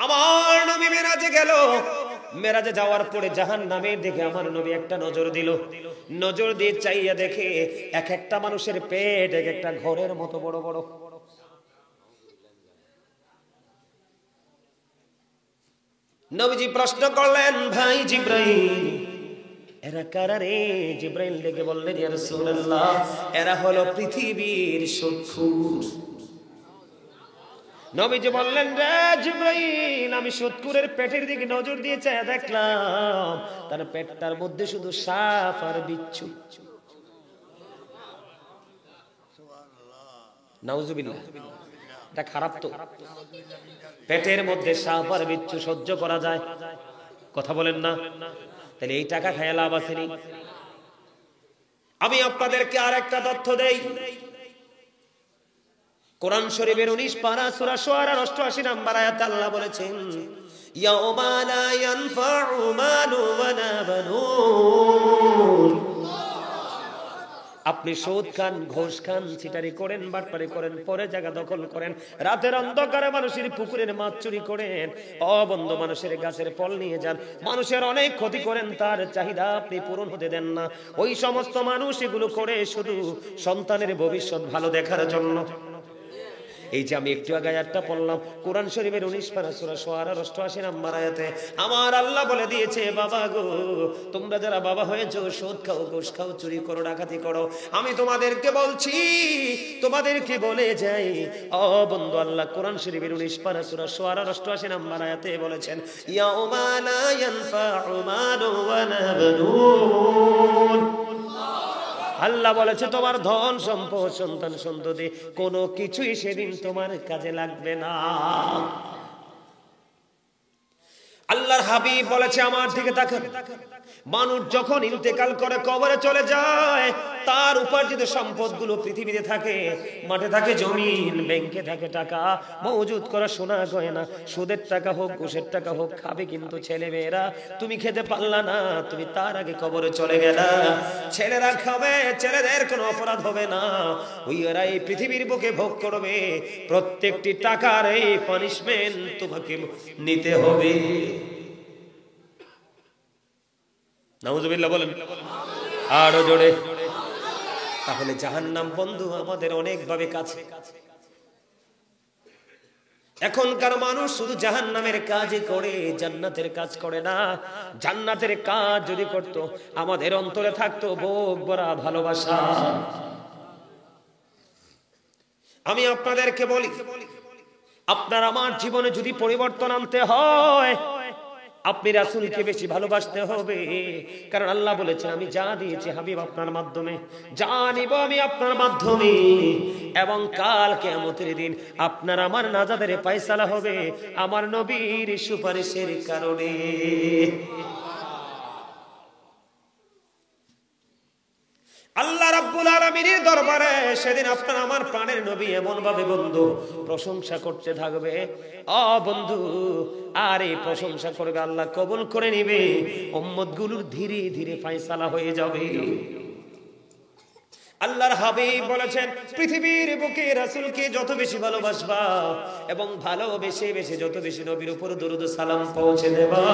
আমার নবী মেরাজে গেল, মেরাজে যাওয়ার পরে জাহান্নামের দিকে আমার নবী একটা নজর দিল। নজর দিয়ে চাইয়া দেখে এক একটা মানুষের পেট এক একটা ঘরের মতো বড় বড়। নবীজি প্রশ্ন করলেন, ভাই জিব্রাইল, এরা কারা রে? জিব্রাইল ডেকে বললেন, ইয়া রাসূলুল্লাহ, এরা হলো পৃথিবীর সুৎখুর। নবীজি বললেন, রে জিব্রাইল, আমি সুৎখুরের পেটের দিকে নজর দিয়ে চেয়ে দেখলাম তার পেটটার মধ্যে শুধু সাপ আর বিচ্ছু। নাউজুবিল্লাহ, এটা খারাপ তো। পেটের মধ্যে সাপ আর বিচ্ছু সহ্য করা যায়? কথা বলেন না। তাহলে এই টাকা খায় লাভ আছে নি? আমি আপনাদেরকে আর একটা তথ্য দেই। কোরআন শরীফের 19 পারা সূরা শুআরার 88 নম্বর আয়াতে আল্লাহ বলেছেন, ইয়াউমা লা ইয়ানফাউ মালু ওয়ালা বানুন। আপনি সুদ খান, ঘুষ খান, চিটারি করেন, বাটপারি করেন, পরে জায়গা দখল করেন, রাতের অন্ধকারে মানুষের পুকুরের মাছ চুরি করেন, অবন্ধ মানুষের গাছের ফল নিয়ে যান, মানুষের অনেক ক্ষতি করেন, তার চাহিদা আপনি পূরণ হতে দেন না। ওই সমস্ত মানুষ এগুলো করে শুধু সন্তানের ভবিষ্যৎ ভালো দেখার জন্য। এই যে আমি একটু আগে আয়াতটা পড়লাম, কোরআন শরীফের 19 পারা সূরা শুআরার 88 নম্বর আয়াতে আমার আল্লাহ বলে দিয়েছে, বাবা গো, তোমরা যারা বাবা হয়েছো, সুদ খাও, ঘুষ খাও, চুরি করো, ডাকাতি করো, আমি তোমাদেরকে বলছি, তোমাদেরকে বলে যাই, ও বন্ধু, আল্লাহ কোরআন শরীফের 19 পারা সূরা শুআরার 88 নম্বর আয়াতে বলেছেন, ইয়াউমা লা ইয়ানফাউ মালু ওয়ালা বানুন। আল্লাহ বলেছে, তোমার ধন সম্পদ, সন্তান সন্ততি কোনো কিছুই সেদিন তোমার কাজে লাগবে না। আল্লাহর হাবিব বলেছে, আমার দিকে তাকান, মানুষ যখন ইন্তেকাল করে, কবরে চলে যায়, তার উপার্জিত সম্পদগুলো পৃথিবীতে থাকে, মাঠে থাকে জমিন, ব্যাংকে থাকে টাকা, মজুদ করা সোনা গয়না, সুদের টাকা হোক, ঘুষের টাকা হোক, খাবে কিন্তু ছেলে মেয়েরা। তুমি খেতে পারলা না, তুমি তার আগে কবরে চলে গেলা, ছেলেরা খাবে, ছেলেদের কোনো অপরাধ হবে না, ওইরা এই পৃথিবীর বুকে ভোগ করবে, প্রত্যেকটি টাকার এই পানিশমেন্ট তোমাকে নিতে হবে। নাউজুবিল্লাহ বলেন আরো জোরে। তাহলে জাহান্নাম বন্ধু আমাদের অনেক ভাবে কাছে। এখনকার মানুষ শুধু জাহান্নামের কাজই করে, জান্নাতের কাজ করে না। জান্নাতের কাজ যদি করত, আমাদের অন্তরে থাকতো বুক ভরা ভালোবাসা। আমি আপনাদেরকে বলি, আপনার আমার জীবনে যদি পরিবর্তন আনতে হয়, আপনি রাসূলকে বেশি ভালোবাসতে হবে। কারণ আল্লাহ বলেছেন, আমি যা দিয়েছি হাবিব আপনার মাধ্যমে, যা নিব আমি আপনার মাধ্যমে, এবং কাল কিয়ামতের দিন আপনার আমার নাজাতের ফয়সালা হবে আমার নবীর সুপারিশের কারণে। আল্লাহ রাব্বুল আলামিনের দরবারে সেদিন আপনার আমার প্রাণের নবী এমন ভাবে বন্ধু প্রশংসা করতে থাকবে, ও বন্ধু, আর এই প্রশংসা করবে, আল্লাহ কবুল করে নিবে, উম্মতগুলোর ধীরে ধীরে ফয়সালা হয়ে যাবে। আল্লাহর হাবিব বলেছেন, পৃথিবীর বুকে রাসূলকে যত বেশি ভালোবাসবা এবং ভালোবেসে বেশি যত বেশি নবীর উপর দরুদ সালাম পৌঁছে দেবা,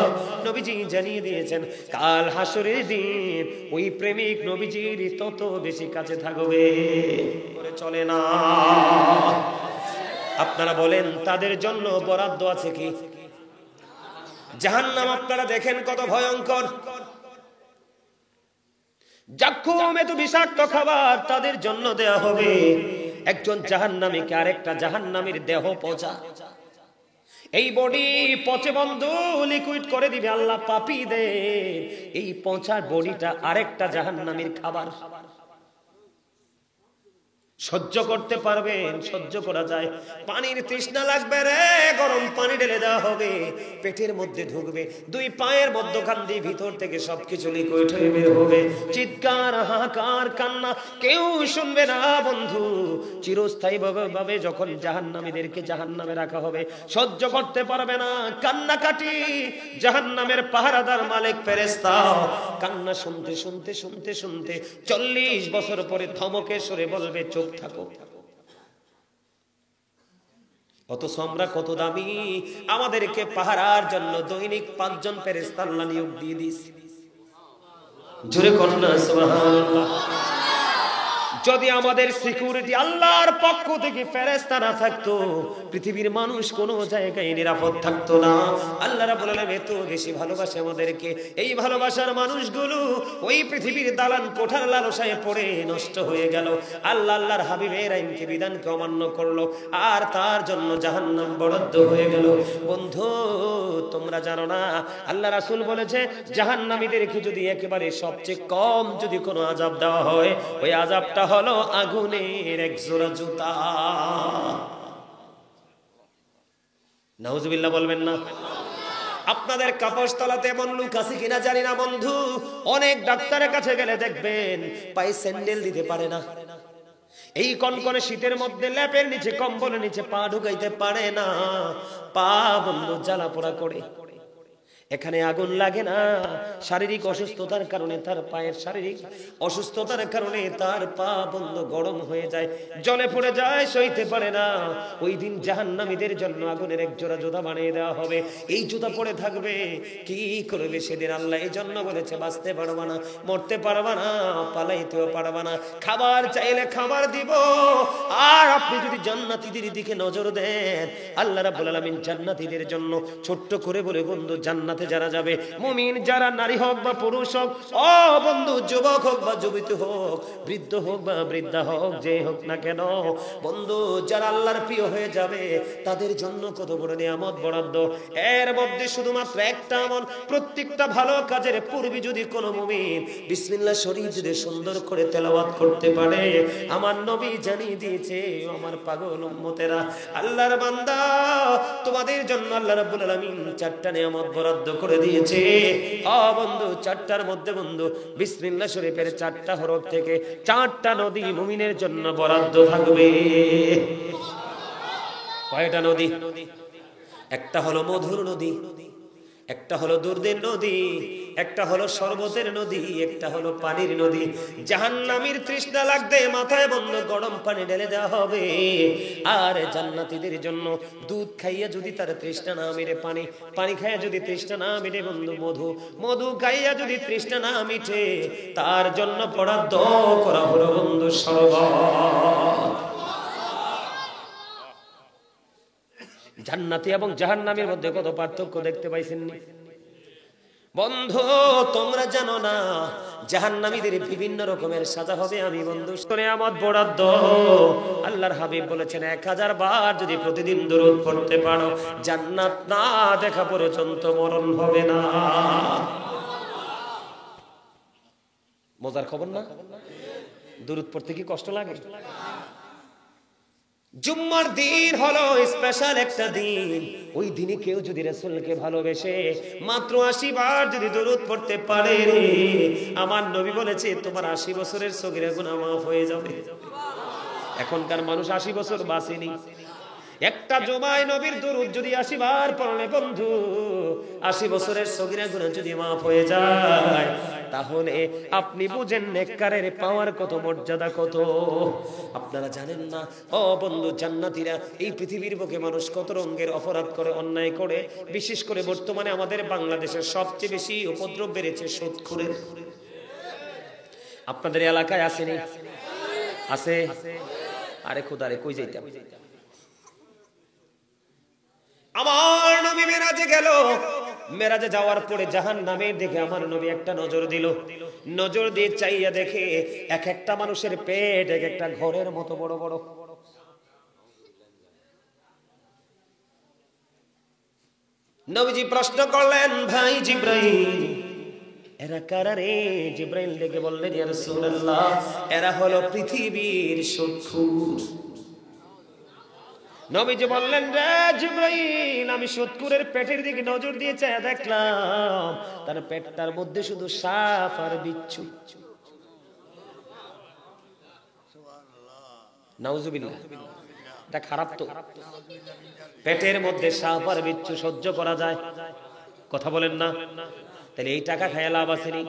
নবীজি জানিয়ে দিয়েছেন, কাল হাসরের দিন ওই প্রেমিক নবীজির তত বেশি কাছে থাকবে। করে চলে না। আপনারা বলেন, তাদের জন্য বরাদ্দ আছে কি? জাহান্নাম আপনারা দেখেন কত ভয়ঙ্কর। জাক্কুম, এত বিষাক্ত খাবার তাদের জন্য দেয়া হবে। একজন জাহান্নামীকে আরেকটা জাহান্নামীর দেহ পচা, এই বডি পচে বন্ধু লিকুইড করে দিবে আল্লাহ পাপীদের। এই পচা বডিটা আরেকটা জাহান্নামীর খাবার। সহ্য করতে পারবেন? সহ্য করা যায়। পানির তৃষ্ণা লাগবে রে, গরম পানি ঢেলে দেওয়া হবে, পেটের মধ্যে ঢুকবে, দুই পায়ের মধ্যখান দিয়ে ভিতর থেকে সবকিছু লিকুইড হয়ে বের হবে। চিৎকার, হাহাকার, কান্না কেউ শুনবে না বন্ধু। চিরস্থায়ী ভাবে যখন জাহান্নামীদেরকে জাহান্নামে রাখা হবে, সহ্য করতে পারবে না কান্নাকাটি। জাহান্নামের পাহারাদার মালিক ফেরেশতা কান্না শুনতে শুনতে শুনতে শুনতে 40 বছর পরে ধমকে সরে বলবে, চুপ থাকো। অথচ আমরা কত দামি, আমাদেরকে পাহারার জন্য দৈনিক 5 জন ফেরেশতা আল্লাহ নিয়োগ দিয়ে দিয়েছে। জোরে কন্যা সুবহানাল্লাহ। যদি আমাদের সিকিউরিটি আল্লাহর পক্ষ থেকে ফেরেশতা না থাকতো, পৃথিবীর মানুষ কোনো জায়গায় নিরাপদ থাকতো না। আল্লাহ রাব্বুল আলামিন এত বেশি ভালোবাসে আমাদেরকে, এই ভালোবাসার মানুষগুলো ওই পৃথিবীর দালান কোঠার লালসায় পড়ে নষ্ট হয়ে গেল। আল্লাহর হাবিবের আইনকে বিধানকে অমান্য করলো, আর তার জন্য জাহান্নাম বরাদ্দ হয়ে গেল। বন্ধু, তোমরা জানো না আল্লাহ রাসূল বলেছে, জাহান্নামীদেরকে যদি একেবারে সবচেয়ে কম যদি কোনো আযাব দেওয়া হয়, ওই আযাবটা হলো আগুনের এক জোড়া জুতা। নাউজুবিল্লাহ বলবেন না? আপনাদের কাপড়তলাতে এমন লোক আছে কিনা জানি না বন্ধু, অনেক ডাক্তারের কাছে গেলে দেখবেন পায়ে স্যান্ডেল দিতে পারে না। এই কনকনে শীতের মধ্যে ল্যাপের নিচে কম্বলের নিচে পা ঢুকাইতে পারে না, পা বন্ধু জ্বালা পোড়া করে। এখানে আগুন লাগে না, শারীরিক অসুস্থতার কারণে তার পায়ের শারীরিক অসুস্থতার কারণে তার পা বন্ধ গরম হয়ে যায়, জ্বলে পড়ে যায়, সইতে পারে না। ওই দিন জাহান্নামীদের জন্য আগুনের এক জোড়া জুতা বানিয়ে দেওয়া হবে। এই জুতা পরে থাকবে, কি করবে সেদিন? আল্লাহ এই জন্য বলেছে, বাঁচতে পারবা না, মরতে পারবা না, পালাইতেও পারবা না। খাবার চাইলে খাবার দিব, আর আপনি যদি জান্নাতীদের দিকে নজর দেন, আল্লাহ রাব্বুল আলামিন জান্নাতীদের জন্য ছোট্ট করে বলে, বন্ধু জান্নাত যারা যাবে, মুমিন যারা, নারী হোক বা পুরুষ হোক, ও বন্ধু যুবক হোক বা যুবতী হোক, বৃদ্ধ হোক বা বৃদ্ধা হোক, যে হোক না কেন বন্ধু, যারা আল্লাহর প্রিয় হয়ে যাবে তাদের জন্য কত বড় নিয়ামত বরাদ্দ। এর মধ্যে শুধুমাত্র একটা আমল, প্রত্যেকটা ভালো কাজের পূর্বে যদি কোনো মুমিন বিসমিল্লাহ শরীফ যদি সুন্দর করে তেলাওয়াত করতে পারে, আমার নবী জানিয়ে দিয়েছে, আমার পাগল উম্মতেরা, আল্লাহর বান্দা, তোমাদের জন্য আল্লাহ রাব্বুল আলামিন 4টা নিয়ামত বরাদ্দ করে দিয়েছে। বন্ধু 4টার মধ্যে বন্ধু বিসমিল্লাহ শরীফের 4টা হরফ থেকে 4টা নদী মুমিনের জন্য বরাদ্দ থাকবে। কয়টা নদী? একটা হলো মধুর নদী, একটা হলো দুর্দের নদী, একটা হলো শরবতের নদী, একটা হলো পানির নদী। জাহান্নামীর তৃষ্ণা লাগবে, মাথায় বন্ধ গরম পানি ঢেলে দেওয়া হবে। আর জান্নাতীদের জন্য দুধ খাইয়া যদি তার তৃষ্ণা না মিটে, পানি খাইয়া যদি তৃষ্ণা না মিটে বন্ধু, মধু খাইয়া যদি তৃষ্ণা না মিটে, তার জন্য বরাদ্দ করা হলো বন্ধু শরবত। জান্নাতি এবং জাহান্নামের মধ্যে কত পার্থক্য দেখতে পাইছেন নি বন্ধু? তোমরা জানো না জাহান্নামীদের বিভিন্ন রকমের সাজা হবে। আমি বন্ধু নিয়ামত বরাদ্দ, আল্লাহর হাবিব বলেছেন 1000 বার যদি প্রতিদিন দরুদ পড়তে পারো, জান্নাত না দেখা পর্যন্ত মরণ হবে না। মজার খবর না? দরুদ পড়তে কি কষ্ট লাগে? জুম্মার দিন হলো স্পেশাল একটা দিন। ওই দিনে কেউ যদি রাসূলকে ভালোবেসে মাত্র 80 বার যদি দরুদ পড়তে পারে, আমার নবী বলেছে তোমার 80 বছরের সগীরা গুনাহ মাফ হয়ে যাবে। এখনকার মানুষ 80 বছর বাঁচেনি। একটা জুমায় নবীর দরুদ যদি 80 বার পড়লে বন্ধু, 80 বছরের সগীরা গুনাহ যদি মাফ হয়ে যায়, তাহলে আপনি বুঝেন নেককারের পাওয়ার কত মর্যাদা কত। আপনারা জানেন না ও বন্ধু, জান্নাতীরা, এই পৃথিবীর বুকে মানুষ কত রঙের অপরাধ করে, অন্যায় করে। বিশেষ করে বর্তমানে আমাদের বাংলাদেশের সবচেয়ে বেশি উপদ্রব বেড়েছে সুদখোরের। আপনাদের এলাকায় আসেনি? আছে? আরে খোদারে, কই যাইতাম? আমার নবী মেরাজে গেল, মেরাজে যাওয়ার পরে জাহান্নামের দিকে আমার নবী একটা নজর দিল। নজর দিয়ে চাইয়া দেখে এক একটা মানুষের পেট এক একটা ঘরের মতো বড় বড়। নবীজি প্রশ্ন করলেন, ভাই জিব্রাইল, এরা কারা রে? জিব্রাইল ডেকে বললেন, ইয়া রাসূলুল্লাহ, এরা হলো পৃথিবীর সুদখোর। নবীজি বললেন, রে জিবরাইল, আমি সুদখোরের পেটের দিকে নজর দিয়ে চেয়ে দেখলাম তার পেটটার মধ্যে শুধু সাপ আর বিচ্ছু। নাউজুবিল্লাহ, এটা খারাপ তো। পেটের মধ্যে সাপ আর বিচ্ছু সহ্য করা যায়? কথা বলেন না? তাহলে এই টাকা খায় লাভ আসেনি?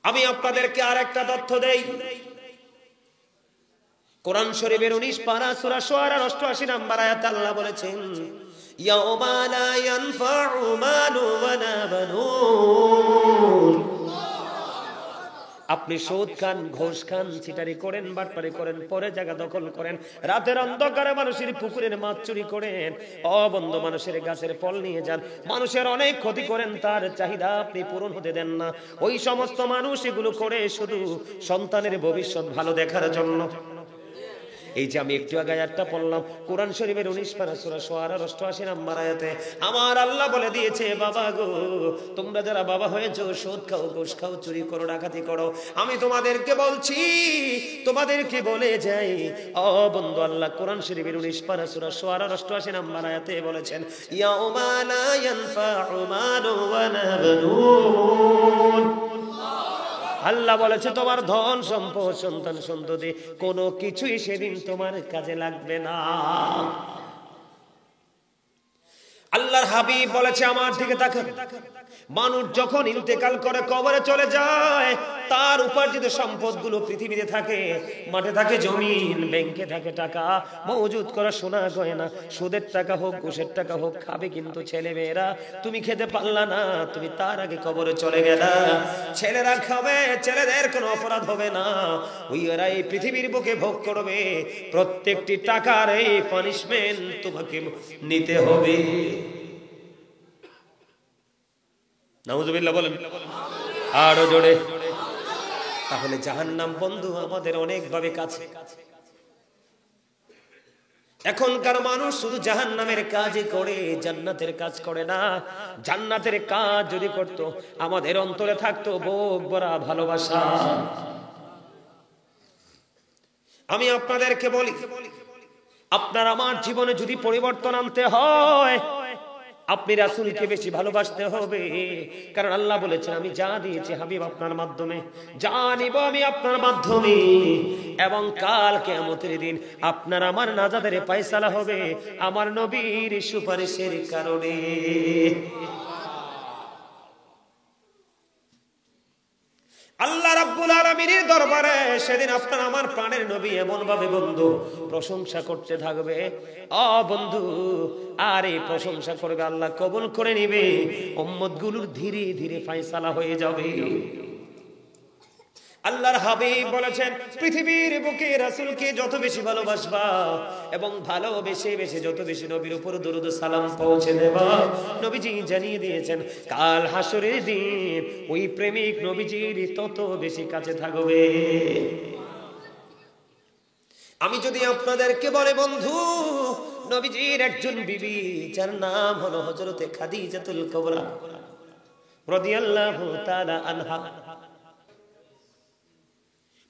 আমি আপনাদেরকে আর একটা তথ্য দেই। কোরআন শরীফের 19 পারা সূরা শুআরার 88 নম্বর আয়াতে আল্লাহ বলেছেন, ইয়াউমা লা ইয়ানফাউ মালু ওয়ালা বানুন। আপনি সুদ খান, ঘুষ খান, চিটারি করেন, বাটপারি করেন, পরে জায়গা দখল করেন, রাতের অন্ধকারে মানুষের পুকুরের মাছ চুরি করেন, অবন্ধ মানুষের গাছের ফল নিয়ে যান, মানুষের অনেক ক্ষতি করেন, তার চাহিদা আপনি পূরণ হতে দেন না। ওই সমস্ত মানুষ এগুলো করে শুধু সন্তানের ভবিষ্যৎ ভালো দেখার জন্য। এই যে আমি একটু আগে আয়াতটা পড়লাম কোরআন শরীফের 19 পারা সূরা শুআরার 88 নম্বর আয়াতে, আমার আল্লাহ বলে দিয়েছে, বাবা গো, তোমরা যারা বাবা হয়েছো, সুদ খাও, ঘুষ খাও, চুরি করো, ডাকাতি করো, আমি তোমাদেরকে বলছি, তোমাদেরকে বলে যাই, ও বন্ধু, আল্লাহ কোরআন শরীফের 19 পারা সূরা শুআরার 88 নম্বর আয়াতে বলেছেন, ইয়াউমা লা ইয়ানফাউ মালু ওয়ালা বানুন। আল্লাহ বলেছে তোমার ধন সম্পদ, সন্তান সন্ততি কোনো কিছুই সেদিন তোমার কাজে লাগবে না। আল্লাহর হাবিব বলেছে, আমার দিকে তাকান, মানুষ যখন ইন্তেকাল করে, কবরে চলে যায়, তার উপার্জিত সম্পদগুলো পৃথিবীতে থাকে, মাঠে থাকে জমিন, ব্যাংকে থাকে টাকা, মজুদ করা সোনা গয়না, সুদের টাকা হোক, ঘুষের টাকা হোক, খাবে কিন্তু ছেলে মেয়েরা। তুমি খেতে পারলা না, তুমি তার আগে কবরে চলে গেলা, ছেলেরা খাবে, ছেলেদের কোনো অপরাধ হবে না, ওরা এই পৃথিবীর বুকে ভোগ করবে, প্রত্যেকটি টাকার এই পানিশমেন্ট তোমাকে নিতে হবে। নাউজুবিল্লাহ বলেন আরো জোরে। তাহলে জাহান্নাম বন্ধু আমাদের অনেক ভাবে কাছে। এখনকার মানুষ শুধু জাহান্নামের কাজই করে, জান্নাতের কাজ করে না। জান্নাতের কাজ যদি করত, আমাদের অন্তরে থাকতো বুক ভরা ভালোবাসা। আমি আপনাদেরকে বলি, আপনার আমার জীবনে যদি পরিবর্তন আনতে হয়, আপনি রাসূলকে বেশি ভালোবাসতে হবে। কারণ আল্লাহ বলেছেন, আমি যা দিয়েছি হাবিব আপনার মাধ্যমে, যা নিব আমি আপনার মাধ্যমে, এবং কাল কিয়ামতের দিন আপনার আমার নাজাতের ফয়সালা হবে আমার নবীর সুপারিশের কারণে। আল্লাহ রাব্বুল আলামিনের দরবারে সেদিন আপনার আমার প্রাণের নবী এমন ভাবে বন্ধু প্রশংসা করতে থাকবে, ও বন্ধু, আর এই প্রশংসা করবে, আল্লাহ কবুল করে নিবে, উম্মতগুলোর ধীরে ধীরে ফয়সালা হয়ে যাবে। আল্লাহর হাবিব বলেছেন, পৃথিবীর বুকে রাসূলকে যত বেশি ভালোবাসবা এবং ভালোবেসে বেশি যত বেশি নবীর উপর দরুদ সালাম পৌঁছে দেবা, নবীজি জানিয়ে দিয়েছেন কাল হাসরের দিন ওই প্রেমিক নবীজির তত বেশি কাছে থাকবে। আমি যদি আপনাদেরকে বলে বন্ধু, নবীজির একজন বিবি যার নাম হলো হযরতে খাদিজাতুল কুবরা রাদিয়াল্লাহু তাআলা আনহা,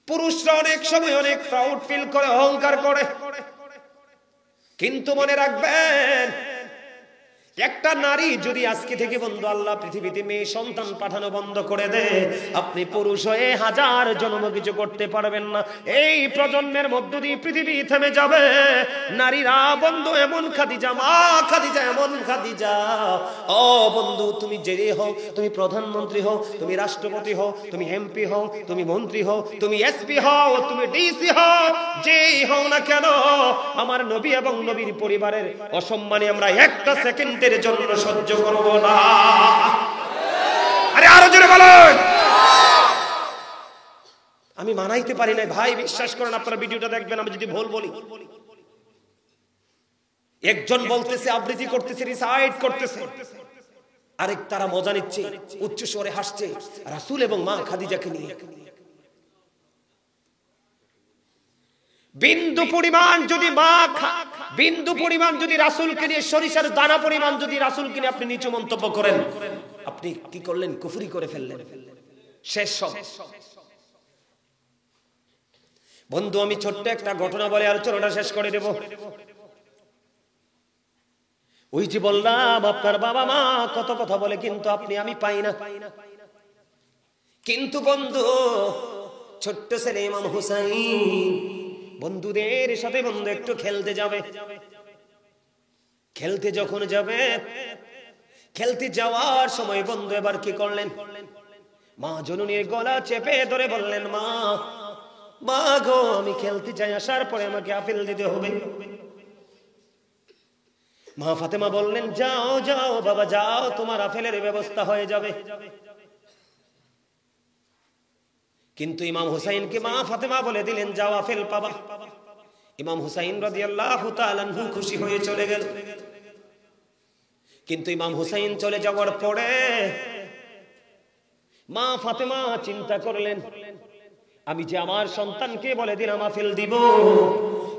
পুরুষরা অনেক সময় অনেক প্রাউড ফিল করে, অহংকার করে, কিন্তু মনে রাখবেন, একটা নারী যদি আজকে থেকে বন্ধু আল্লাহ পৃথিবীতে মেয়ে সন্তান পাঠানো বন্ধ করে দেয়, আপনি পুরুষ হয়ে হাজার জন্ম কিছু করতে পারবেন না। এই প্রজন্মের মধ্য দিয়ে পৃথিবী থেমে যাবে। নারীরা বন্ধু এমন খাদিজা, মা খাদিজা এমন খাদিজা, ও বন্ধু, তুমি জেরে হও, তুমি প্রধানমন্ত্রী হও, তুমি রাষ্ট্রপতি হও, তুমি এমপি হও, তুমি মন্ত্রী হও, তুমি এসপি হও, তুমি ডিসি হও, যেই হও না কেন, আমার নবী এবং নবীর পরিবারের অসম্মানে আমরা একটা সেকেন্ডের জন্য সহ্য করব না। আরে আরো জোরে বলেন। আমি মানাইতে পারি না ভাই, বিশ্বাস করেন, আপনারা ভিডিওটা দেখবেন, আমি যদি ভুল বলি। একজন বলতেছে, আবৃত্তি করতেছে, রিসাইট করতেছে, আরেক তারা মজা নিচ্ছে, উচ্চ স্বরে হাসছে রাসূল এবং মা খাদিজাকে নিয়ে। বিন্দু পরিমাণ যদি বিন্দু পরিমাণ যদি রাসূলকে নিয়ে, সরিষার দানা পরিমাণ যদি রাসূলকে নিয়ে আপনি নিচু মন্তব্য করেন, আপনি কি করলেন? কুফরি করে ফেললেন। শেষ সব। বন্ধু, আমি ছোট্ট একটা ঘটনা বলে আলোচনাটা শেষ করে দেব। ওই যে বললাম, আপনার বাবা মা কত কথা বলে, কিন্তু আপনি আমি পাই না। কিন্তু বন্ধু, ছোট্ট ছেলে ইমাম হুসাইন বন্ধুদের সাথে বন্ধু একটু খেলতে যাবে। খেলতে যখন যাবে, খেলতে যাওয়ার সময় বন্ধু এবার কি করলেন? মা জননীর গলা চেপে ধরে বললেন, মা মা গো আমি খেলতে চাই, আসার পরে আমাকে আপেল দিতে হবে। মা ফাতেমা বললেন যাও যাও বাবা যাও, তোমার আপেলের ব্যবস্থা হয়ে যাবে। কিন্তু ইমাম হুসাইনকে মা ফাতেমা বলে দিলেন যাও আপেল পাবা। ইমাম হুসাইন রাদিয়াল্লাহু তাআলা আনহু খুশি হয়ে চলে গেল। কিন্তু ইমাম হুসাইন চলে যাওয়ার পরে মা ফাতেমা চিন্তা করলেন, আমি যে আমার সন্তানকে বলে দিলাম আপেল দিব,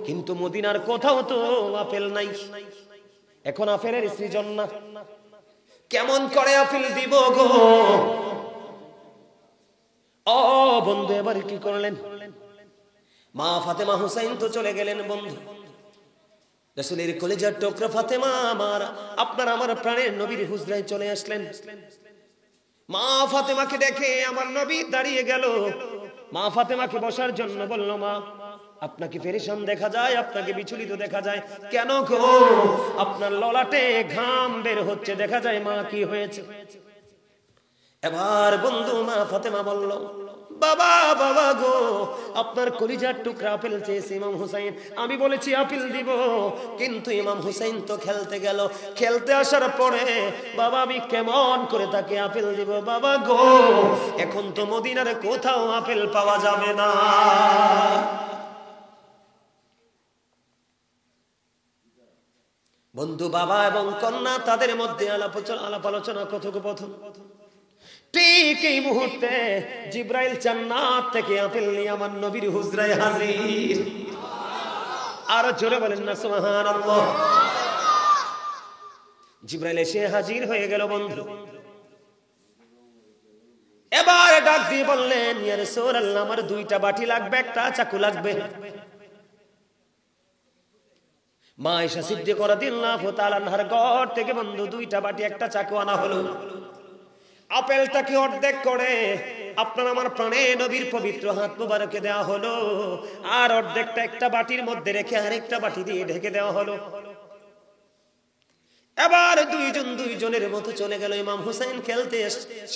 কিন্তু মদিনার কোথাও তো আপেল নাই, এখন আপেলের সৃজন না, কেমন করে আপেল দিব গো। ও বন্ধু এবার কি করলেন? মা ফাতেমা হুসাইন তো চলে গেলেন বন্ধু, রাসূলের কলিজার টুকরা ফাতেমা আমার আপনার আমার প্রাণের নবীর হুজরায় চলে আসলেন। মা ফাতেমাকে দেখে আমার নবী দাঁড়িয়ে গেল। মা ফাতেমাকে বসার জন্য বলল, মা আপনাকে পেরেশান দেখা যায়, আপনাকে বিচলিত দেখা যায়, কেন গো? আপনার ললাটে ঘাম বের হচ্ছে দেখা যায়, মা কি হয়েছে? এবার বন্ধু মা ফাতেমা বলল, বাবা বাবা গো আপনার কলিজার টুকরা আপেল চেয়েছে ইমাম হুসাইন, আমি বলেছি আপেল দিব, কিন্তু ইমাম হুসাইন তো খেলতে গেল, খেলতে আসার পরে বাবা আমি কেমন করে তাকে আপেল দিব বাবা গো, এখন তো মদিনার কোথাও আপেল পাওয়া যাবে না। বন্ধু বাবা এবং কন্যা তাদের মধ্যে আলাপ আলোচনা কথোপকথন। ঠিক এই মুহূর্তে জিব্রাইল জান্নাত থেকে আপেল নিয়ে আমার নবীর হুজরায় হাজির। আর জোরে বলেন না সুবহানাল্লাহ। জিব্রাইল এসে হাজির হয়ে গেল বন্ধু। এবার ডাক দিয়ে বললেন, ইয়া রাসূলুল্লাহ আমার দুইটা বাটি লাগবে, একটা চাকু লাগবে। মা আয়েশা সিদ্দিকা রাদিয়াল্লাহু তাআলা আনহার ঘর থেকে বন্ধু দুইটা বাটি একটা চাকু আনা হলো। আপেলটাকে অর্ধেক করে আপনার আমার প্রাণে নবীর পবিত্র হাত মুবারকে দেওয়া হলো, আর অর্ধেকটা একটা বাটির মধ্যে রেখে আরেকটা বাটি দিয়ে ঢেকে দেওয়া হলো। এবার দুইজনের মতো চলে গেল। ইমাম হুসাইন খেলতে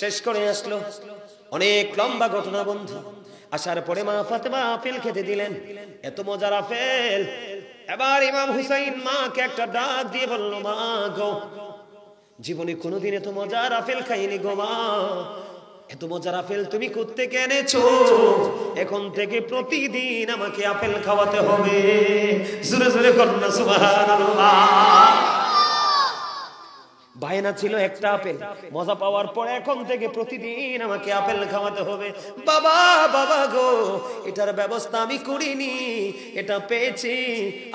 শেষ করে আসলো। অনেক লম্বা ঘটনা বন্ধু। আসার পরে মা ফাতেমা আপেল খেতে দিলেন, এত মজার আপেল। এবার ইমাম হুসাইন মাকে একটা ডাক দিয়ে বলল, মা গো জীবনে কোনোদিন এত মজার আপেল খাইনি গো মা, এত মজার আপেল তুমি কোত্থেকে এনেছো? এখন থেকে প্রতিদিন আমাকে আপেল খাওয়াতে হবে। জোরে জোরে করুন না সুবহানাল্লাহ। বায়না ছিল একটা আপেল, মজা পাওয়ার পর এখন থেকে প্রতিদিন আমাকে আপেল খাওয়াতে হবে। বাবা বাবা গো এটার ব্যবস্থা আমি করিনি, এটা পেয়েছি,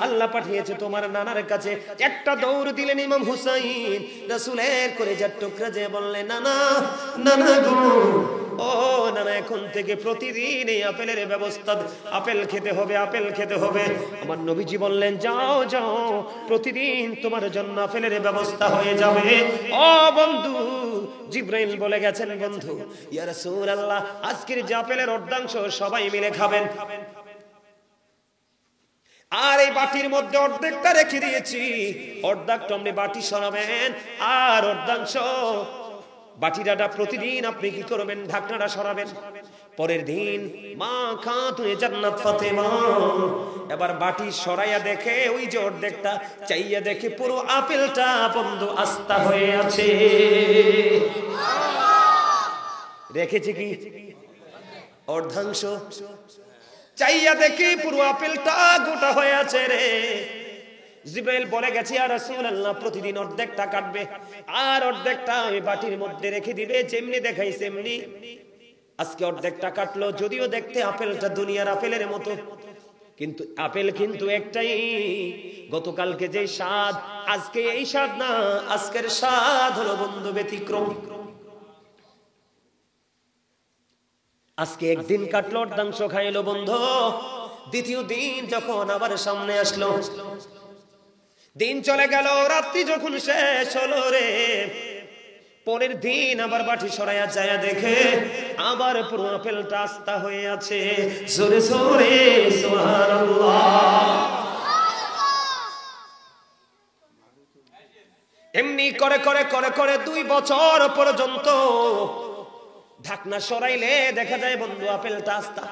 আল্লাহ পাঠিয়েছে তোমার নানার কাছে। একটা দৌড় দিলেন ইমাম হুসাইন, রাসূলের কলিজার টুকরা যে বললেন, নানা নানা গো, ও নানা এখন থেকে প্রতিদিন এই আপেলের ব্যবস্থা, আপেল খেতে হবে, আপেল খেতে হবে। আমার নবীজি বললেন, যাও যাও প্রতিদিন তোমার জন্য আপেলের ব্যবস্থা হয়ে যাবে। ও বন্ধু জিব্রাইল বলে গেছেন, বন্ধু ইয়া রাসূলুল্লাহ আজকের যে আপেলের অর্ধাংশ সবাই মিলে খাবেন, আর এই বাটির মধ্যে অর্ধেকটা রেখে দিয়েছি, অর্ধেকটা আপনি বাটি সরাবেন, আর অর্ধাংশ বাটিটা প্রতিদিন আপনি কি করবেন, ঢাকনাটা সরাবেন। পরের দিন মা খাতুনে জান্নাত ফাতেমা এবার বাটি সরাইয়া দেখে ওই যে অর্ধেকটা, চাইয়া দেখে পুরো আপেলটা বন্ধু আস্তা হয়ে আছে। রেখেছে কি অর্ধাংশ, চাইয়া দেখে পুরো আপেলটা গোটা হয়ে আছে রে। জিব্রাইল বলে গেছে, ইয়া রাসূলুল্লাহ প্রতিদিন অর্ধেকটা কাটবে, আর অর্ধেকটা ওই বাটির মধ্যে রেখে দিবে, যেমনি দেখাইছে এমনি। আজকে অর্ধেকটা কাটলো, যদিও দেখতে আপেলটা দুনিয়ার আপেলের মতো, কিন্তু আপেল কিন্তু একটাই। গতকালকে যে স্বাদ আজকে এই স্বাদ না, আজকের স্বাদ হলো বন্ধু ব্যতিক্রম। আজকে একদিন কাটলো, অর্ধাংশ খাইলো বন্ধু। দ্বিতীয় দিন যখন আবার সামনে আসলো, দিন চলে গেল, রাত্রি যখন শেষ হলো রে, পরের দিন আবার বাটি সরাইয়া যায় দেখে আবার পুরো আপেলটা আস্তা হয়ে আছে। জোরে জোরে সুবহানাল্লাহ। এমনি করে করে করে করে 2 বছর পর্যন্ত ঢাকনা সরাইলে দেখা যায় বন্ধু আপেলটা আস্তা।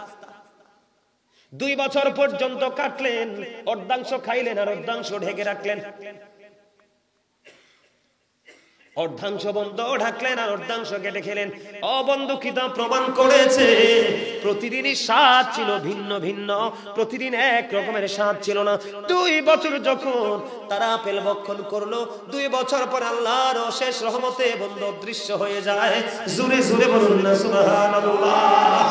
2 বছর পর্যন্ত কাটলেন, অর্ধাংশ খাইলেন আর অর্ধাংশ ঢেকে রাখলেন, অর্ধাংশ বন্ধ ঢাকলেন আর অর্ধাংশ কেটে খেলেন। ও বন্ধু, কিতাব প্রমাণ করেছে প্রতিদিনই স্বাদ ছিল ভিন্ন ভিন্ন, প্রতিদিন এক রকমের স্বাদ ছিল না। 2 বছর যখন তারা আপেল ভক্ষণ করলো, 2 বছর পর আল্লাহর অশেষ রহমতে বন্ধু অদৃশ্য হয়ে যায়। জোরে জোরে বলুন না সুবহানাল্লাহ।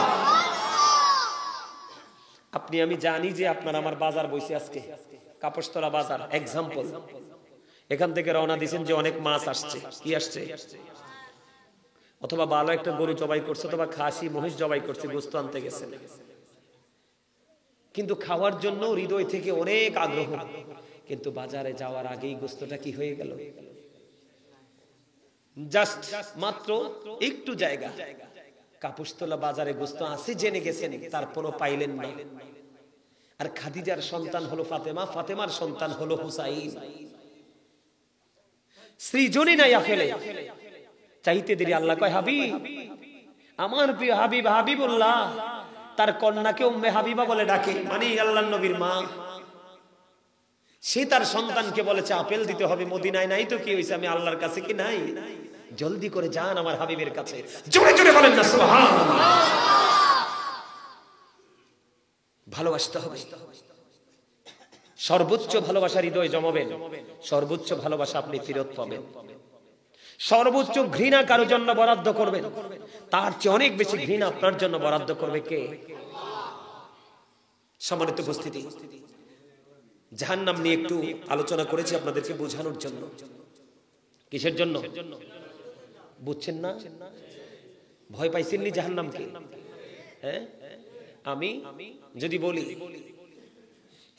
আপনি আমি জানি যে আপনার আমার বাজার বইছে আজকে, কাপড়তলা বাজার এক্সাম্পল। এখান থেকে রওনা দিয়েছেন যে অনেক মাছ আসছে, কি আসছে, অথবা ভালো একটা গরু জবাই করছে, অথবা খাসি মহিষ জবাই করছে, গোস্ত আনতে গেছেন। কিন্তু খাওয়ার জন্য হৃদয় থেকে অনেক আগ্রহ, কিন্তু বাজারে যাওয়ার আগেই গোস্তটা কি হয়ে গেল, জাস্ট মাত্র একটু জায়গা, কাপড়তলা বাজারে গোস্ত আছে জেনে গেছেন, তারপরও পাইলেন না। আর খাদিজার সন্তান হলো ফাতেমা, ফাতেমার সন্তান হলো হুসাইন। সৃজনী নাই আফেলে, চাইতে দেরি আল্লাহ কয় হাবিব, আমার প্রিয় হাবিব, হাবিবুল্লাহ তার কন্যাকে উম্মে হাবিবা বলে ডাকে, মানে আল্লাহর নবীর মা। সে তার সন্তানকে বলেছে আপেল দিতে হবে, মদিনায় নাই তো কি হইছে, আমি আল্লাহর কাছে কি নাই, জলদি করে যান আমার হাবিবের কাছে। জোরে জোরে বলেন না সুবহানাল্লাহ। ভালোবাসতে হবে, সর্বোচ্চ ভালোবাসার হৃদয় জমাবেন, সর্বোচ্চ ভালোবাসা আপনি ফেরত পাবেন। সর্বোচ্চ ঘৃণা কারো জন্য বরাদ্দ করবেন, তার চেয়ে অনেক বেশি ঘৃণা আপনার জন্য বরাদ্দ করবে কে? সম্মানিত উপস্থিতি, জাহান্নাম নিয়ে একটু আলোচনা করেছি আপনাদেরকে বোঝানোর জন্য। কিসের জন্য বুঝছেন না? ভয় পাইছেননি জাহান্নামকে? হ্যাঁ, আমি যদি বলি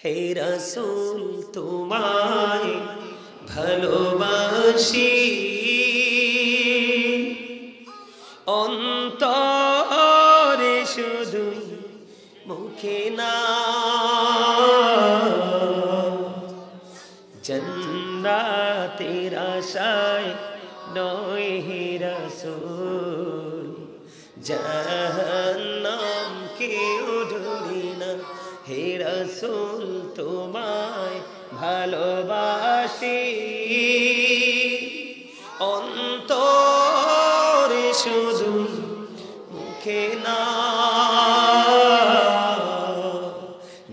হে রাসূল তোমায় ভালোবাসি, অন্তরে শুধু মুখে না, জান্নাতের আশায় নয় হে রাসূল, জাহান্নাম কেউ ডরি না, হে রাসূল তোমায় ভালোবাসি, অন্তরে শুধু মুখে না,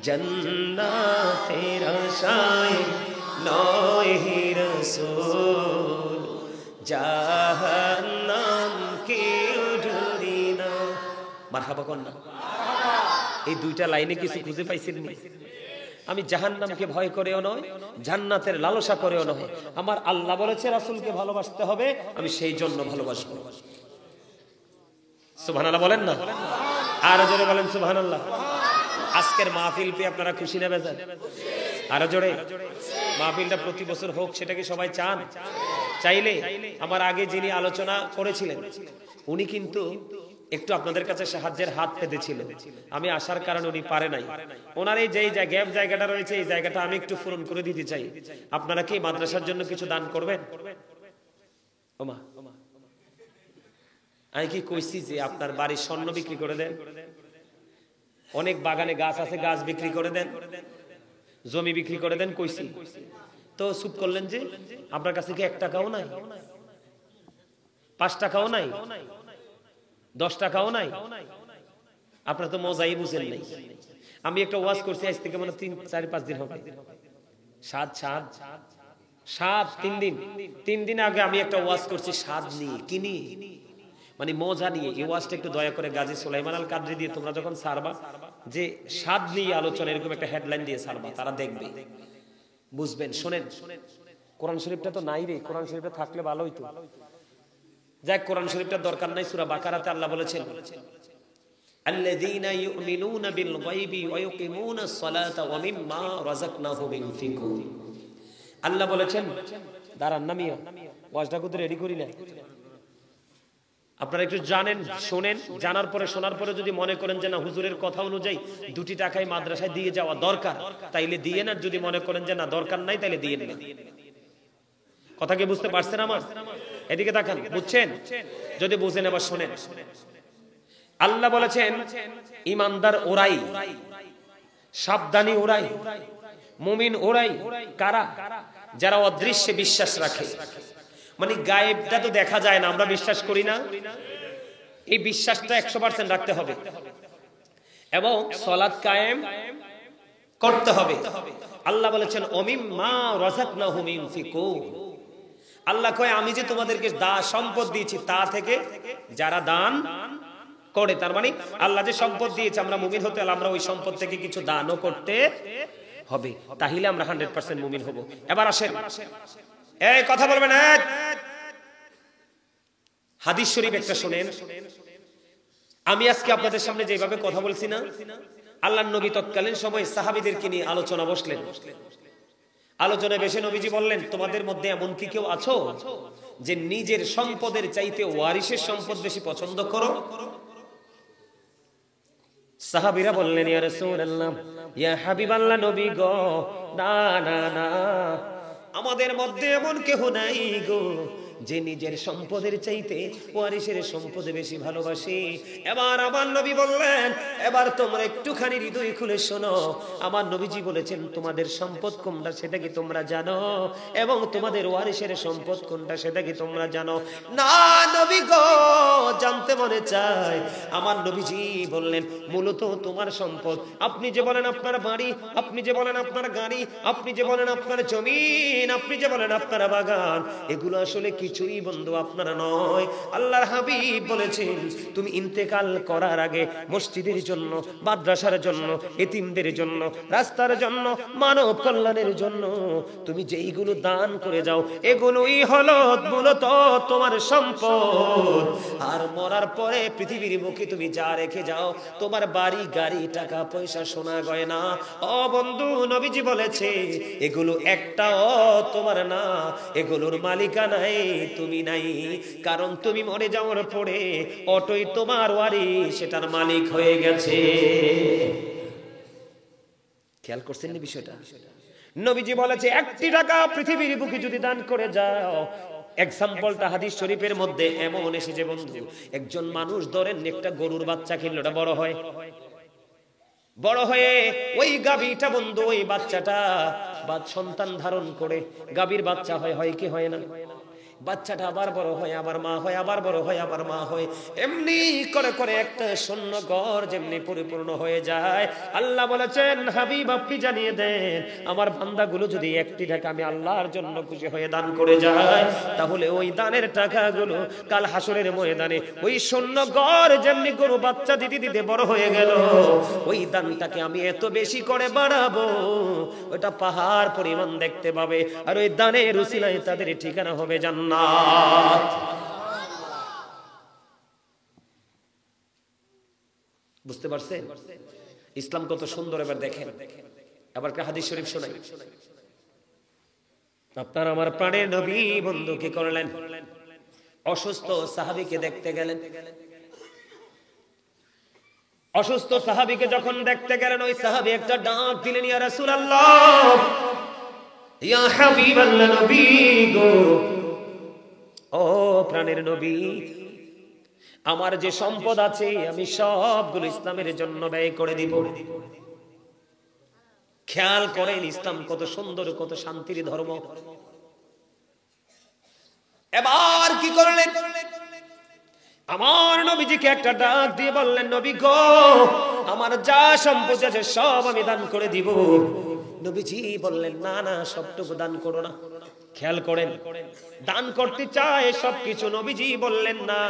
জান্নাতের আশায় নয় হে রাসূল, জাহান্নাম কেউ ডরি না। মারহাবা কোন না? এই 2টা লাইনে কিছু খুঁজে পাইছেন? আমি জাহান্নামকে ভয় করেও নয়, জান্নাতের লালসা করেও নয়, আমার আল্লাহ বলেছে রাসূলকে ভালোবাসতে হবে, আমি সেই জন্য ভালোবাসবো। সুবহানাল্লাহ বলেন না? আরো জোরে বলেন সুবহানাল্লাহ। আজকের মাহফিল পেয়ে আপনারা খুশি না বেজার? আরো জোরে। মাহফিলটা প্রতি বছর হোক, সেটা কি সবাই চান? চাইলে আমার আগে যিনি আলোচনা করেছিলেন উনি কিন্তু একটু আপনাদের কাছে সাহায্যের হাত পেতেছিলেন, আমি আসার কারণে উনি পারে নাই। ওনার এই যে গ্যাপ জায়গাটা রয়েছে, এই জায়গাটা আমি একটু পূরণ করে দিতে চাই। আপনারা কি মাদ্রাসার জন্য কিছু দান করবেন? ওমা, আমি কি কইছি যে আপনার বাড়ির স্বর্ণ বিক্রি করে দেন, অনেক বাগানে গাছ আছে গাছ বিক্রি করে দেন, জমি বিক্রি করে দেন, কইছি তো চুপ করলেন যে? আপনার কাছে কি 1 টাকাও নাই, 5 টাকাও নাই, 10 টাকাও নাই? আপনারা তো মজাই বুঝেন নাই। আমি একটা ওয়াজ করছি আজ থেকে মানে 3-4-5 দিন হবে, 3 দিন আগে আমি একটা ওয়াজ করছি স্বাদ নিয়ে, কি নিয়ে, মানে মজা নিয়ে। এই ওয়াজটা একটু দয়া করে গাজী সুলাইমান আল কাদরি দিয়ে তোমরা যখন সারবা, যে স্বাদ নিয়ে আলোচনা, এরকম একটা হেডলাইন দিয়ে সারবা, তারা দেখবে, বুঝবেন। শোনেন, কোরআন শরীফটা তো নাই রে, কোরআন শরীফটা থাকলে ভালো হইতো। যাক, কোরআন শরীফটার দরকার নাই। সূরা বাকারাতে আল্লাহ বলেছেন আল্লাযীনা ইউমিনুনা বিল গায়বি ওয়া ইউকিমুনাস সালাতা ওয়া মিম্মা রাযাকনাহুম ইউনফিকুন। আল্লাহ বলেছেন, দাঁড়ান না মিয়া, ওয়াজটা কত রেডি করি না। আপনারা একটু জানেন, শোনেন, জানার পরে শোনার পরে যদি মনে করেন যে না হুজুরের কথা অনুযায়ী 2টি টাকায় মাদ্রাসায় দিয়ে যাওয়া দরকার, তাইলে দিয়ে না। যদি মনে করেন যে না দরকার নাই, তাইলে দিয়ে না। কথা কি বুঝতে পারছেন আমার? এদিকে তাকান, বুঝছেন? যদি বুঝেন এবার শোনেন। আল্লাহ বলেছেন ইমানদার ওরাই সাবধানী ওরাই, মুমিন ওরাই কারা? যারা অদৃশ্যে বিশ্বাস রাখে। মানে গায়েবটা তো দেখা যায় না, আমরা বিশ্বাস করি না, এই বিশ্বাসটা 100% রাখতে হবে এবং সালাত কায়েম করতে হবে। আল্লাহ বলেছেন ওমিম্মা রাযাকনাহুম ইনফিকুন, আল্লাহ কয় আমি যে তোমাদেরকে সম্পদ দিয়েছি তা থেকে যারা দান করে, তার মানে আল্লাহ যে সম্পদ দিয়েছে আমরা মুমিন হতে হলে আমরা ওই সম্পদ থেকে কিছু দানও করতে হবে, তাহলে আমরা 100% মুমিন হব। এবার আসেন, এই কথা বলবেন, হাদিস শরীফ একটা শুনেন। আমি আজকে আপনাদের সামনে যেভাবে কথা বলছি না, আল্লাহর নবী তৎকালীন সময় সাহাবীদেরকে নিয়ে আলোচনা বসলেন। আলোচনায় বেশি নবীজি বললেন তোমাদের মধ্যে এমন কি কেউ আছো যে নিজের সম্পদের চাইতে ওয়ারিসের সম্পদ বেশি পছন্দ করো? সাহাবীরা বললেন ইয়া রাসূলুল্লাহ, ইয়া হাবিবাল্লাহ, নবী গো, না না না, আমাদের মধ্যে এমন কেউ নাই গো যে নিজের সম্পদের চাইতে ওয়ারিসের সম্পদ বেশি ভালোবাসে। এবার আমার নবী বললেন, এবার তোমরা একটুখানি হৃদয় খুলে শোনো, আমার নবীজি বলেছেন তোমাদের সম্পদ কোনটা সেটা কি তোমরা জানো, এবং তোমাদের ওয়ারিসের সম্পদ কোনটা সেটা কি তোমরা জানো? না নবী গো, জানতে মনে চায়। আমার নবীজি বললেন মূলত তোমার সম্পদ, আপনি যে বলেন আপনার বাড়ি, আপনি যে বলেন আপনার গাড়ি, আপনি যে বলেন আপনার জমিন, আপনি যে বলেন আপনার বাগান, এগুলো আসলে কিছুই বন্ধু আপনারা নয়। আল্লাহর হাবিব বলেছেন তুমি ইন্তেকাল করার আগে মসজিদের জন্য, মাদ্রাসার জন্য, এতিমদের জন্য, রাস্তার জন্য, মানব কল্যাণের জন্য তুমি যেইগুলো দান করে যাও এগুলোই হলো মূলত তোমার সম্পদ। আর মরার পরে পৃথিবীর মুখে তুমি যা রেখে যাও, তোমার বাড়ি গাড়ি টাকা পয়সা সোনা গয়না, ও বন্ধু নবীজি বলেছে এগুলো একটাও তোমার না, এগুলোর মালিকানাই তুমি নাই, কারণ তুমি মরে যাওয়ার পরে অটোই তোমার ওয়ারিস সেটার মালিক হয়ে গেছে। খেয়াল করছেন না বিষয়টা? নবীজি বলেছে একটি টাকা পৃথিবীর বুকে যদি দান করে যাও, এক্সাম্পলটা হাদিস শরীফের মধ্যে এমন এসেছে বন্ধু, একজন মানুষ ধরেন একটা গরুর বাচ্চা কিনলো, ওটা বড় হয়, বড় হয়ে ওই গাভীটা বন্ধু, ওই বাচ্চাটা বা সন্তান ধারণ করে গাভীর বাচ্চা হয়, হয় কি হয় না? বাচ্চাটা আবার বড় হয়, আবার মা হয়, আবার বড় হয়, আবার মা হয়, এমনি করে করে একটা শূন্য ঘর যেমনি পরিপূর্ণ হয়ে যায়। আল্লাহ বলেছেন হাবিব আপনি জানিয়ে দেন আমার বান্দাগুলো যদি একটি টাকা আমি আল্লাহর জন্য খুশি হয়ে দান করে যায়, তাহলে ওই দানের টাকাগুলো কাল হাসরের ময়দানে ওই শূন্য ঘর যেমনি গরু বাচ্চা দিতে দিতে বড় হয়ে গেল, ওই দানটাকে আমি এত বেশি করে বাড়াবো, ওটা পাহাড় পরিমাণ দেখতে পাবে, আর ওই দানের উসিলায় তাদের ঠিকানা হবে জান্নাত। বুঝতে পারছেন ইসলাম কত সুন্দর? এবার দেখেন, আবার একটা হাদিস শরীফ শোনাই। আপনার আমার প্রাণের নবী বন্ধু কি করলেন? অসুস্থ সাহাবীকে দেখতে গেলেন। অসুস্থ সাহাবীকে যখন দেখতে গেলেন, ওই সাহাবী একটা ডাক দিলেন, ইয়া রাসূলুল্লাহ, ইয়া হাবিবাল্লাহ, নবী গো, ও প্রাণের নবী, আমার যে সম্পদ আছে আমি সবগুলো ইসলামের জন্য ব্যয় করে দিব। খেয়াল করেন ইসলাম কত সুন্দর, কত শান্তির ধর্ম। এবার কি করলেন? আমার নবীজিকে একটা ডাক দিয়ে বললেন, নবী গো, আমার যা সম্পদ আছে সব আমি দান করে দিব। নবীজি বললেন না না, সবটুকু দান করো না। খেয়াল করেন, দান করতে চায় সবকিছু, নবীজি বললেন না।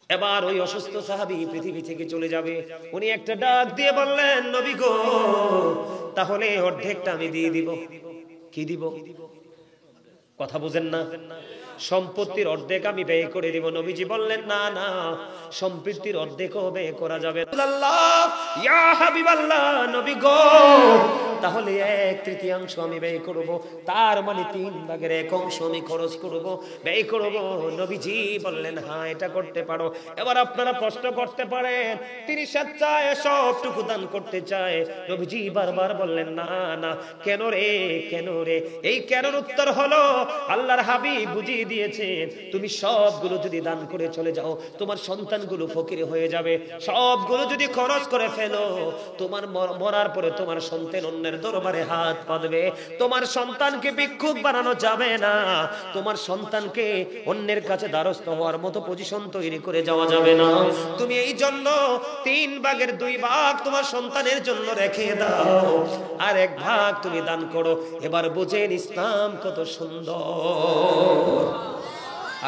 এবার ওই অসুস্থ সাহাবী পৃথিবী থেকে চলে যাবে, উনি একটা ডাক দিয়ে বললেন, নবী গো, তাহলে অর্ধেকটা আমি দিয়ে দিব। কি দিব? কথা বুঝেন না? সম্পত্তির অর্ধেক আমি ব্যয় করে দিব। নবীজি বললেন না না, সম্পত্তির অর্ধেকও ব্যয় করা যাবে না। ইয়া হাবিবাল্লাহ, নবী গো, তাহলে 1/3 আমি ব্যয় করব, তার মানে 3/1 আমি খরচ করব, ব্যয় করব। নবীজি বললেন হ্যাঁ এটা করতে পারো। এবার আপনারা প্রশ্ন করতে পারেন তিনি স্বেচ্ছায় সবটুকু দান করতে চায়, নবীজি বারবার বললেন না না। কেন রে, কেন রে? এই কেনর উত্তর হলো আল্লাহর হাবিব বুঝিয়ে দিয়েছেন, তুমি সবগুলো যদি দান করে চলে যাও তোমার সন্তানগুলো ফকির হয়ে যাবে। সবগুলো যদি খরচ করে ফেলো তোমার মরার পরে তোমার সন্তান অন্যের দরবারে হাত পাতবে। তোমার সন্তানকে ভিক্ষুক বানানো যাবে না, তোমার সন্তানকে অন্যের কাছে দ্বারস্থ হওয়ার মতো পজিশন তৈরি করে যাওয়া যাবে না। তুমি এই জন্য 3/2 তোমার সন্তানের জন্য রেখে দাও, আর 1 ভাগ তুমি দান করো। এবার বুঝেন ইসলাম কত সুন্দর।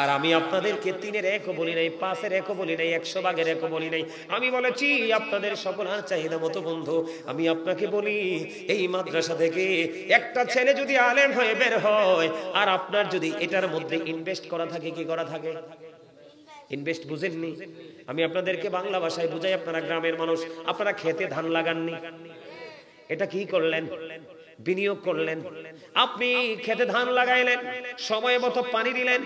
আর আমি আপনাদেরকে 3/1 বলি নাই, 5/1 বলি নাই, 100/1 বলি নাই। আমি বলেছি আপনাদের সকলের চাহিদা মতো। বন্ধু আমি আপনাকে বলি, এই মাদ্রাসা থেকে একটা ছেলে যদি আলেম হয়ে বের হয়, আর আপনার যদি এটার মধ্যে ইনভেস্ট করা থাকে, কি করা থাকে? ইনভেস্ট বুঝেননি? আমি আপনাদেরকে বাংলা ভাষায় বুঝাই, আপনারা গ্রামের মানুষ, আপনারা খেতে ধান লাগাননি, এটা কি করলেন? বিনিয়োগ করলেন। আপনি খেতে ধান লাগাইলেন, সময় মতো পানি দিলেন,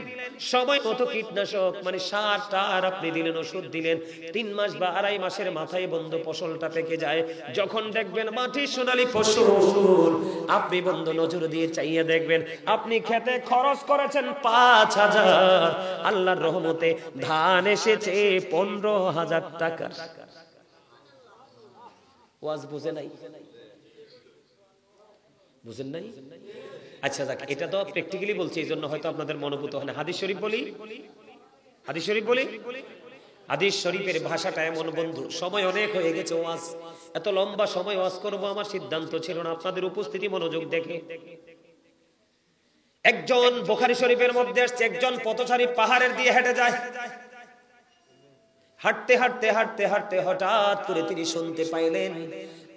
সময় মতো কীটনাশক মানে সার টার আপনি দিলেন, ওষুধ দিলেন। 3 মাস বা 2.5 মাসের মাথায় বন্ধু ফসলটা পেকে যায়। যখন দেখবেন মাটি সোনালী ফসল, আপনি বন্ধু নজর দিয়ে চাইয়ে দেখবেন আপনি খেতে খরচ করেছেন 5,000, আল্লাহর রহমতে ধান এসেছে 15,000 টাকা। ওয়াজ বুঝে নাই? বুঝেন নাই? আচ্ছা যাক, এটা তো প্র্যাকটিক্যালি বলছি, এই জন্য হয়তো আপনাদের মনোভূত হয় না। হাদিস শরীফ বলি, হাদিস শরীফ বলি। হাদিস শরীফের ভাষাটা এমন বন্ধু, সময় অনেক হয়ে গেছে, ওয়াজ এত লম্বা সময় ওয়াজ করবো আমার সিদ্ধান্ত ছিল না। আপনাদের উপস্থিতি মনোযোগ দেখে একজন বুখারী শরীফের মধ্যে আসছে, একজন পথচারী পাহাড়ের দিয়ে হেঁটে যায়। হাঁটতে হাঁটতে হাঁটতে হাঁটতে হঠাৎ করে তিনি শুনতে পাইলেন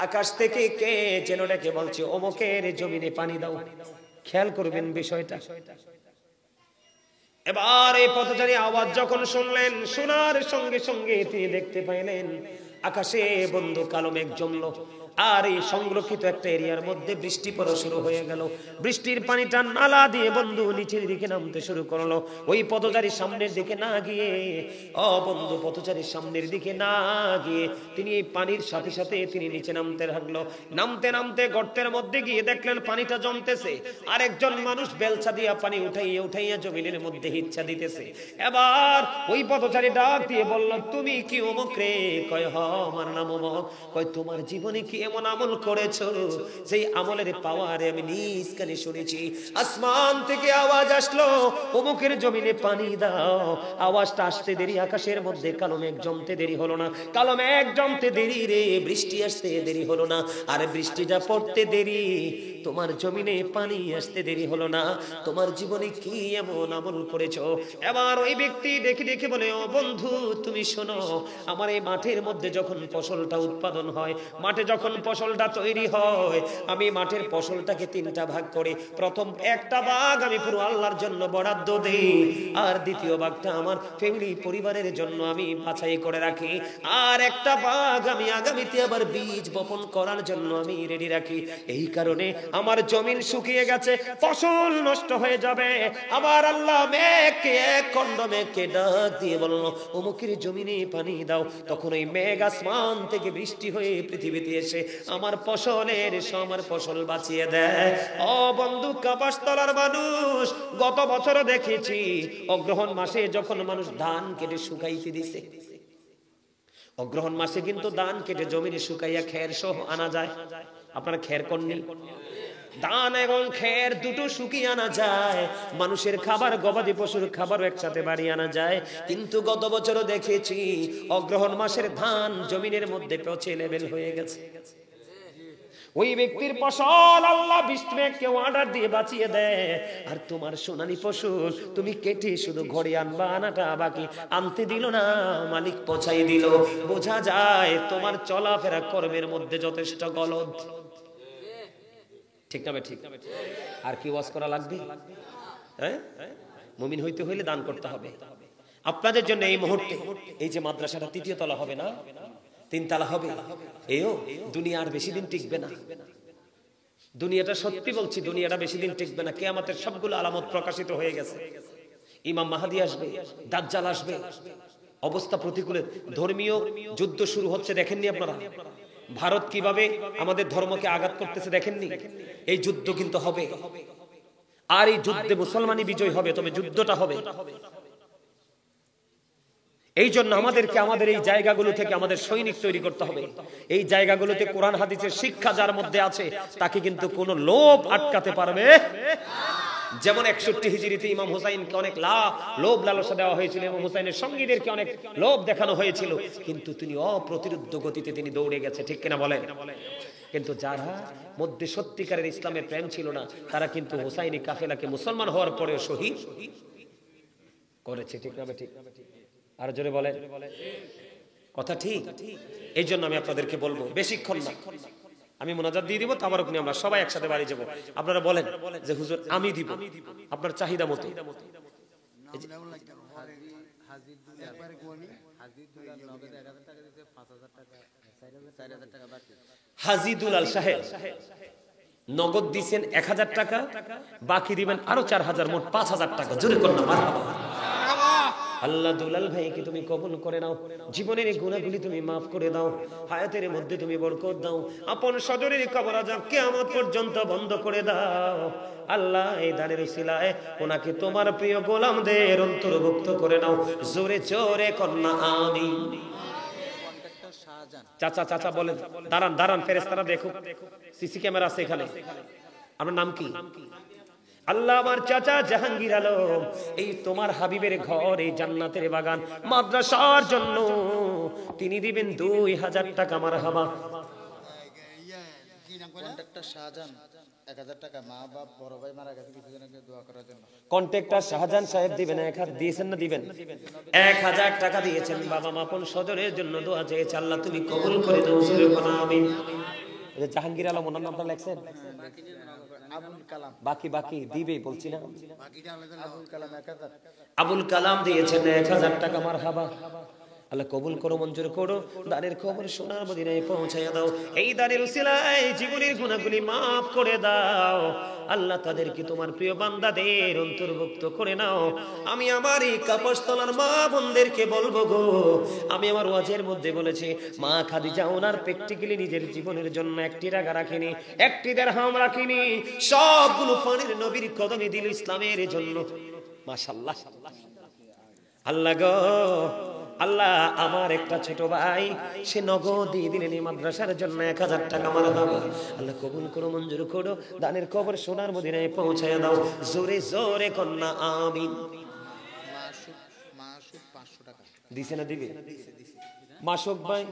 আকাশ থেকে কে যেন ডেকে বলছে, অমুকের জমিনে পানি দাও। খেয়াল করবেন বিষয়টা। এবার এই পথচারী আওয়াজ যখন শুনলেন, শোনার সঙ্গে সঙ্গে তিনি দেখতে পাইলেন আকাশে বন্ধু কালো মেঘ জমলো, আর এই সংরক্ষিত একটা এরিয়ার মধ্যে বৃষ্টি পড়া শুরু হয়ে গেল। বৃষ্টির পানিটা নালা দিয়ে বন্ধু নিচের দিকে নামতে শুরু করলো। ওই পথচারী সামনের দিকে না গিয়ে, বন্ধু পথচারীর সামনের দিকে না গিয়ে তিনি এই পানির সাথে সাথে তিনি নিচে নামতে লাগলো। নামতে নামতে গর্তের মধ্যে গিয়ে দেখলেন পানিটা জমতেছে, আর একজন মানুষ বেলচা দিয়া পানি উঠাইয়া উঠাইয়া জমিনের মধ্যে হিচ্ছা দিতেছে। এবার ওই পথচারী ডাক দিয়ে বলল, তুমি কি অমুক রে? কয় হ, আমার নাম অমুক। কয় তোমার জীবনে কি এমন আমল করেছো যেই আমলের পাওয়ারে আমি নিজ কানে শুনেছি? আসমান থেকে আওয়াজ আসলো, অমুকের জমিনে পানি দাও। আওয়াজটা আসতে দেরি, আকাশের মধ্যে কালো মেঘ জমতে দেরি হলো না। কালো মেঘ জমতে দেরি রে, বৃষ্টি আসতে দেরি হলো না। আর বৃষ্টিটা পড়তে দেরি, তোমার জমিনে পানি আসতে দেরি হলো না। তোমার জীবনে কি এমন আমল করেছো? এবার ওই ব্যক্তি দেখে দেখে বলে, ও বন্ধু তুমি শোনো, আমার এই মাঠের মধ্যে যখন ফসলটা উৎপাদন হয়, মাঠে যখন ফসলটা তৈরি হয়, আমি মাঠের ফসলটাকে 3টা ভাগ করি। প্রথম 1টা ভাগ আমি পুরো আল্লাহর জন্য বরাদ্দ দেই, আর দ্বিতীয় ভাগটা আমার ফ্যামিলি পরিবারের জন্য আমি বাছাই করে রাখি, আর 1টা ভাগ আমি আগামীতে আবার বীজ বপন করার জন্য আমি রেডি রাখি। এই কারণে আমার জমিন শুকিয়ে গেছে, ফসল নষ্ট হয়ে যাবে। আমার আল্লাহ মেঘকে, এক খণ্ড মেঘকে ডাক দিয়ে বলল, অমুকের জমিনে পানি দাও। তখন ওই মেঘ আসমান থেকে বৃষ্টি হয়ে পৃথিবীতে এসে আমার ফসলের আমার ফসল বাঁচিয়ে দেয়। ও বন্ধু কাপাসতলার মানুষ, গত বছর দেখেছি অগ্রহণ মাসে যখন মানুষ ধান কেটে শুকাইতে দিছে, অগ্রহণ মাসে কিন্তু ধান কেটে জমিনে শুকাইয়া খের সহ আনা যায়। আপনারা খের করনি? ধান এবং খের দুটো শুকিয়ে আনা যায়, মানুষের খাবার, গবাদি পশুর খাবারও একসাথে বাড়িয়ে আনা যায়। কিন্তু গত বছরও দেখেছি অগ্রহণ মাসের ধান জমিনের মধ্যে পচে লেবেল হয়ে গেছে। ওই ব্যক্তির ফসল আল্লাহ বিষ্ণুকে অর্ডার দিয়ে বাঁচিয়ে দেয়, আর তোমার সোনালী ফসল তুমি কেটে শুধু ঘরে আনবা, আনাটা বাকি আনতে দিল না, মালিক পচাই দিল। বোঝা যায় তোমার চলাফেরা কর্মের মধ্যে যথেষ্ট গলদ। ঠিক না ঠিক? আর কি ওয়াজ করা লাগবে? হ্যাঁ, মুমিন হইতে হইলে দান করতে হবে। আপনাদের জন্য এই মুহূর্তে এই যে মাদ্রাসাটা 3য় তলা হবে না, 3 তলা হবে, এও দুনিয়া আর বেশি দিন টিকবে না। দুনিয়াটা সত্যি বলছি, দুনিয়াটা বেশি দিন টিকবে না। কিয়ামতের সবগুলো আলামত প্রকাশিত হয়ে গেছে। ইমাম মাহদী আসবে, দাজ্জাল আসবে, অবস্থা প্রতিকূলে। ধর্মীয় যুদ্ধ শুরু হচ্ছে, দেখেননি আপনারা? ভারত কিভাবে আমাদের ধর্মকে আঘাত করতেছে দেখেননি? এই যুদ্ধ কিন্তু হবে, আর এই যুদ্ধে মুসলমানই বিজয় হবে, তবে যুদ্ধটা হবে। এই জন্য আমাদেরকে আমাদের এই জায়গাগুলো থেকে আমাদের সৈনিক তৈরি করতে হবে। এই জায়গাগুলোতে কোরআন হাদিসের শিক্ষা যার মধ্যে আছে তাকে কিন্তু কোনো লোভ আটকাতে পারবে। যেমন 61 হিজরিতে ইমাম হুসাইনকে অনেক লোভ লালসা দেওয়া হয়েছিল, ইমাম হুসাইনের সঙ্গীদেরকে অনেক লোভ দেখানো হয়েছিল, কিন্তু তিনি অপ্রতিরোধ্য গতিতে তিনি দৌড়ে গেছে, ঠিক কিনা বলেন? কিন্তু যারা মধ্যে সত্যিকারের ইসলামের প্রেম ছিল না, তারা কিন্তু হুসাইনি কাফেলাকে মুসলমান হওয়ার পরেও শহীদ করেছে, ঠিক না? ঠিক। আর জোরে বলেন, কথা ঠিক? এই জন্য আমি আপনাদেরকে বলবো, বেশিক্ষণ না, আমি মুনাজাত দিয়ে দিব, তাবারক নিয়ে আমরা সবাই একসাথে বাড়ি যাব। আপনারা বলেন যে হুজুর আমি দিব আপনার চাহিদা মতো। হাজী দুলাল সাহেব নগদ দিচ্ছেন 1000 টাকা, বাকি দিবেন আরো 4000, মোট 5000 টাকা। জোরে করুন মারহাবা। আল্লাহ দুলাল ভাইকে তুমি কবুল করে নাও, জীবনের গুনাহগুলি তুমি মাফ করে দাও, হায়াতের মধ্যে তুমি বরকত দাও, আপন স্বজনের কবর আযাব কিয়ামত পর্যন্ত বন্ধ করে দাও। আল্লাহ এই দানের উসিলায় ওনাকে তোমার প্রিয় গোলামদের অন্তর্ভুক্ত করে নাও। জোরে জোরে কন্যা আমিন। চাচা চাচা বলেন, দাঁড়ান দাঁড়ান, ফেরেশতারা দেখো, সিসি ক্যামেরা আছে এখানে। আপনার নাম কি? আল্লাহ আমার চাচা জাহাঙ্গীর আলম, এই তোমার হাবিবের ঘর, এই জান্নাতের বাগান মাদ্রাসার জন্য তিনি দিবেন 2000 টাকা। মারহাবা। কন্ট্রাক্টর শাহজাহান 1000 টাকা, মা বাপ বড় ভাই মারা গেছে কিছুদিন আগে, দোয়া করার জন্য। কন্ট্রাক্টর শাহজাহান সাহেব দিবেন 1000, দিয়েছেন না দিবেন? 1000 টাকা দিয়েছেন, বাবা মা আপন স্বজনের জন্য দোয়া চেয়েছে, আল্লাহ তুমি কবুল করে দাও। আমিন। জাহাঙ্গীর আলম ওনার নামটা লেখছেন? আবুল কালাম। বাকি বাকি দিবে বলছি না, আবুল কালাম দিয়েছেন 1000 টাকা। মারহাবা। আল্লাহ কবুল করো, মঞ্জুর করো, দানের খবর সোনার মদিনায় পৌঁছায়া দাও। এই দানের উসিলায় জীবনের গুনাহগুলি মাফ করে দাও। আল্লাহ তাদেরকে তোমার প্রিয় বান্দাদের অন্তর্ভুক্ত করে নাও। আমি আমার এই কাপড়তলার মা বোনদেরকে বলবো গো, আমি আমার ওয়াজের মধ্যে বলেছি, মা খাদিজা ওনার প্র্যাকটিক্যালি নিজের জীবনের জন্য 1 টাকা রাখিনি, 1 দিরহাম রাখিনি, সবগুলো পানির নবীর কদমে দিল ইসলামের জন্য। মাশাআল্লাহ। আল্লাহ গো, আল্লাহ আমার একটা ছোট ভাই, সে নগদ দিয়ে দিলেন এই মাদ্রাসার জন্য 1000 টাকা। মারহাবা। আল্লাহ কবুল করো, মঞ্জুর করো, দানের খবর সোনার মদিনায় পৌঁছায়া দাও। জোরে জোরে কন্যা আমিন। মাসুক 500 টাকা দিছে না দিবে? মাসুক ভাই